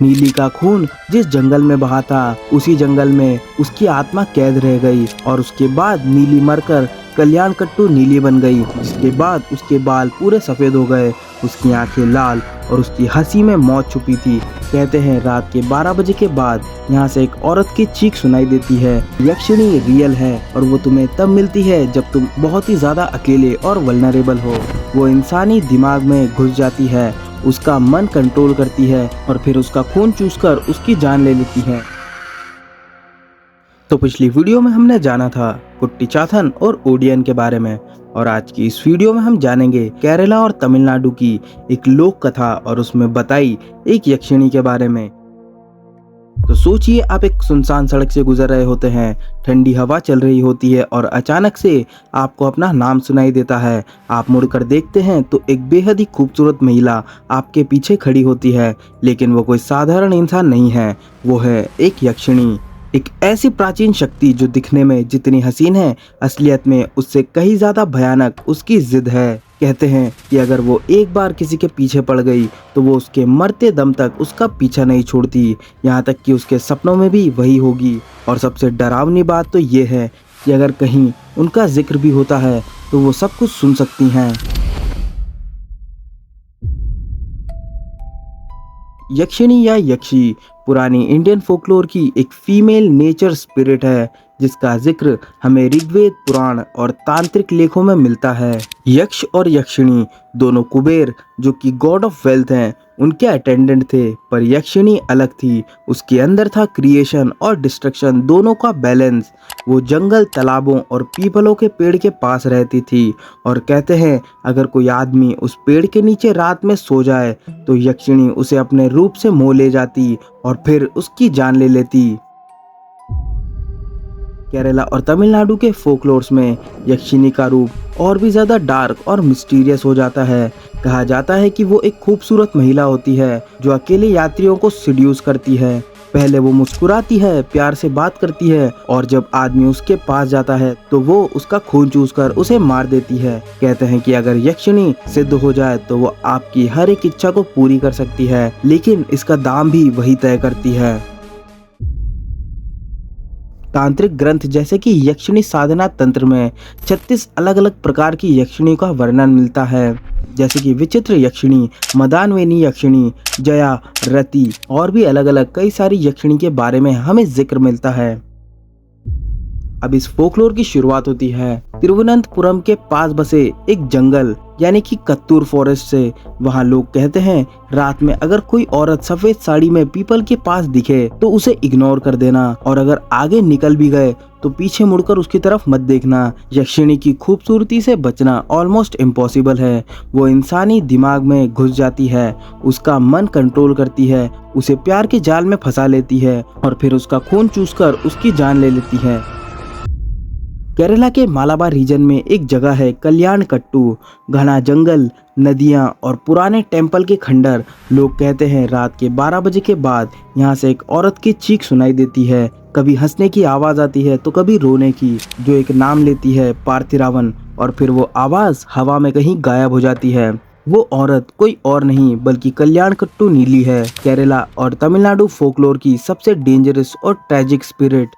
नीली का खून जिस जंगल में बहा था उसी जंगल में उसकी आत्मा कैद रह गई और उसके बाद नीली मरकर कल्याणकट्टू नीली बन गई, जिसके बाद उसके बाल पूरे सफेद हो गए, उसकी आंखें लाल और उसकी हंसी में मौत छुपी थी। कहते हैं रात के 12 बजे के बाद यहाँ से एक औरत की चीख सुनाई देती है। यक्षिणी रियल है और वो तुम्हें तब मिलती है जब तुम बहुत ही ज्यादा अकेले और वल्नरेबल हो। वो इंसानी दिमाग में घुस जाती है, उसका मन कंट्रोल करती है और फिर उसका खून चूसकर उसकी जान ले लेती है। तो पिछली वीडियो में हमने जाना था कुट्टी चाथन और ओडियन के बारे में, और आज की इस वीडियो में हम जानेंगे केरला और तमिलनाडु की एक लोक कथा और उसमें बताई एक यक्षिणी के बारे में। तो सोचिए आप एक सुनसान सड़क से गुजर रहे होते हैं, ठंडी हवा चल रही होती है और अचानक से आपको अपना नाम सुनाई देता है। आप मुड़कर देखते हैं तो एक बेहद ही खूबसूरत महिला आपके पीछे खड़ी होती है, लेकिन वो कोई साधारण इंसान नहीं है, वो है एक यक्षिणी, एक ऐसी प्राचीन शक्ति जो दिखने में जितनी हसीन है असलियत में उससे कहीं ज्यादा भयानक उसकी जिद है। कहते हैं कि अगर वो एक बार किसी के पीछे पड़ गई तो वो उसके मरते दम तक उसका पीछा नहीं छोड़ती, यहाँ तक कि उसके सपनों में भी वही होगी। और सबसे डरावनी बात तो ये है कि अगर कहीं उनका जिक्र भी होता है तो वो सब कुछ सुन सकती हैं। यक्षिणी या यक्षी पुरानी इंडियन फोकलोर की एक फीमेल नेचर स्पिरिट है जिसका जिक्र हमें ऋग्वेद पुराण और तांत्रिक लेखों में मिलता है। यक्ष और यक्षिणी दोनों कुबेर जो कि गॉड ऑफ वेल्थ हैं उनके अटेंडेंट थे, पर यक्षिणी अलग थी, उसके अंदर था क्रिएशन और डिस्ट्रक्शन दोनों का बैलेंस। वो जंगल, तालाबों और पीपलों के पेड़ के पास रहती थी और कहते हैं अगर कोई आदमी उस पेड़ के नीचे रात में सो जाए तो यक्षिणी उसे अपने रूप से मोह ले जाती और फिर उसकी जान ले लेती। केरला और तमिलनाडु के फोकलोर्स में यक्षिणी का रूप और भी ज्यादा डार्क और मिस्टीरियस हो जाता है। कहा जाता है कि वो एक खूबसूरत महिला होती है जो अकेले यात्रियों को सिड्यूस करती है। पहले वो मुस्कुराती है, प्यार से बात करती है और जब आदमी उसके पास जाता है तो वो उसका खून चूसकर उसे मार देती है। कहते हैं कि अगर यक्षिणी सिद्ध हो जाए तो वो आपकी हर एक इच्छा को पूरी कर सकती है, लेकिन इसका दाम भी वही तय करती है। तांत्रिक ग्रंथ जैसे कि यक्षिणी साधना तंत्र में 36 अलग अलग प्रकार की यक्षिणी का वर्णन मिलता है, जैसे कि विचित्र यक्षिणी, मदानवेनी यक्षिणी, जया, रति और भी अलग अलग कई सारी यक्षिणी के बारे में हमें जिक्र मिलता है। अब इस फोकलोर की शुरुआत होती है तिरुवनंतपुरम के पास बसे एक जंगल यानी कि कत्तूर फॉरेस्ट से। वहाँ लोग कहते हैं रात में अगर कोई औरत सफेद साड़ी में पीपल के पास दिखे तो उसे इग्नोर कर देना और अगर आगे निकल भी गए तो पीछे मुड़कर उसकी तरफ मत देखना। यक्षिणी की खूबसूरती से बचना ऑलमोस्ट इम्पॉसिबल है। वो इंसानी दिमाग में घुस जाती है, उसका मन कंट्रोल करती है, उसे प्यार के जाल में फंसा लेती है और फिर उसका खून चूसकर उसकी जान ले लेती है। केरला के मालाबार रीजन में एक जगह है कल्याणकट्टू। घना जंगल, नदियां और पुराने टेंपल के खंडर। लोग कहते हैं रात के 12 बजे के बाद यहाँ से एक औरत की चीख सुनाई देती है। कभी हंसने की आवाज आती है तो कभी रोने की, जो एक नाम लेती है पार्थिरावन, और फिर वो आवाज हवा में कहीं गायब हो जाती है। वो औरत कोई और नहीं बल्कि कल्याणकट्टू नीली है, केरला और तमिलनाडु फोकलोर की सबसे डेंजरस और ट्रेजिक स्पिरिट।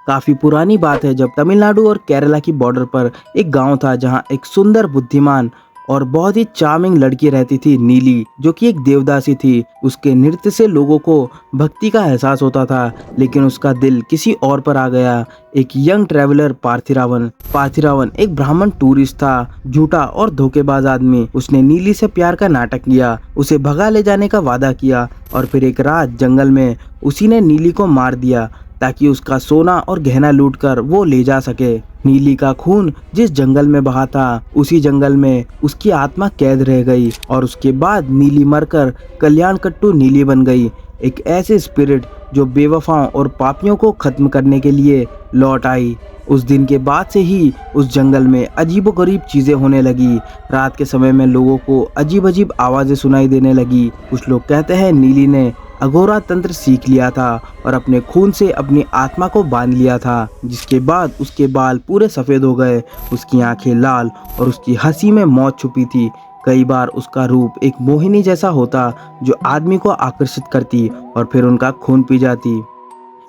काफी पुरानी बात है जब तमिलनाडु और केरला की बॉर्डर पर एक गांव था जहां एक सुंदर, बुद्धिमान और बहुत ही चार्मिंग लड़की रहती थी, नीली, जो कि एक देवदासी थी। उसके नृत्य से लोगों को भक्ति का एहसास होता था, लेकिन उसका दिल किसी और पर आ गया। एक यंग ट्रैवलर पार्थिरावन एक ब्राह्मण टूरिस्ट था, झूठा और धोखेबाज आदमी। उसने नीली से प्यार का नाटक किया, उसे भगा ले जाने का वादा किया और फिर एक रात जंगल में उसी ने नीली को मार दिया ताकि उसका सोना और गहना लूटकर वो ले जा सके। नीली का खून जिस जंगल में बहा था उसी जंगल में उसकी आत्मा कैद रह गई और उसके बाद नीली मरकर कल्याणकट्टू नीली बन गई, एक ऐसे स्पिरिट जो बेवफाओं और पापियों को खत्म करने के लिए लौट आई। उस दिन के बाद से ही उस जंगल में अजीबोगरीब चीजें होने लगी। रात के समय में लोगों को अजीब अजीब आवाजें सुनाई देने लगी। कुछ लोग कहते हैं नीली ने अघोरा तंत्र सीख लिया था और अपने खून से अपनी आत्मा को बांध लिया था, जिसके बाद उसके बाल पूरे सफेद हो गए, उसकी आंखें लाल और उसकी हंसी में मौत छुपी थी। कई बार उसका रूप एक मोहिनी जैसा होता जो आदमी को आकर्षित करती और फिर उनका खून पी जाती।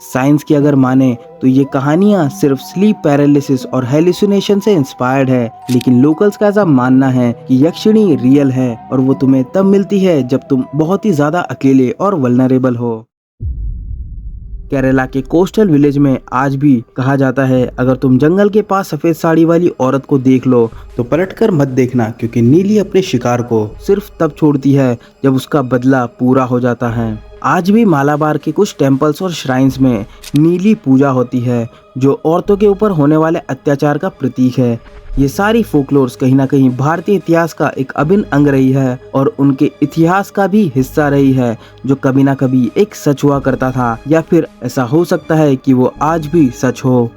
साइंस की अगर माने तो ये कहानियाँ सिर्फ स्लीप पैरालिसिस और हेलुसिनेशन से इंस्पायर्ड है, लेकिन लोकल्स का ऐसा मानना है कि यक्षिणी रियल है और वो तुम्हें तब मिलती है जब तुम बहुत ही ज्यादा अकेले और वल्नरेबल हो। केरला के कोस्टल विलेज में आज भी कहा जाता है, अगर तुम जंगल के पास सफेद साड़ी वाली औरत को देख लो तो पलटकर मत देखना, क्योंकि नीली अपने शिकार को सिर्फ तब छोड़ती है जब उसका बदला पूरा हो जाता है। आज भी मालाबार के कुछ टेम्पल्स और श्राइन्स में नीली पूजा होती है, जो औरतों के ऊपर होने वाले अत्याचार का प्रतीक है। ये सारी फोकलोर्स कहीं ना कहीं भारतीय इतिहास का एक अभिन्न अंग रही है और उनके इतिहास का भी हिस्सा रही है, जो कभी ना कभी एक सच हुआ करता था, या फिर ऐसा हो सकता है कि वो आज भी सच हो।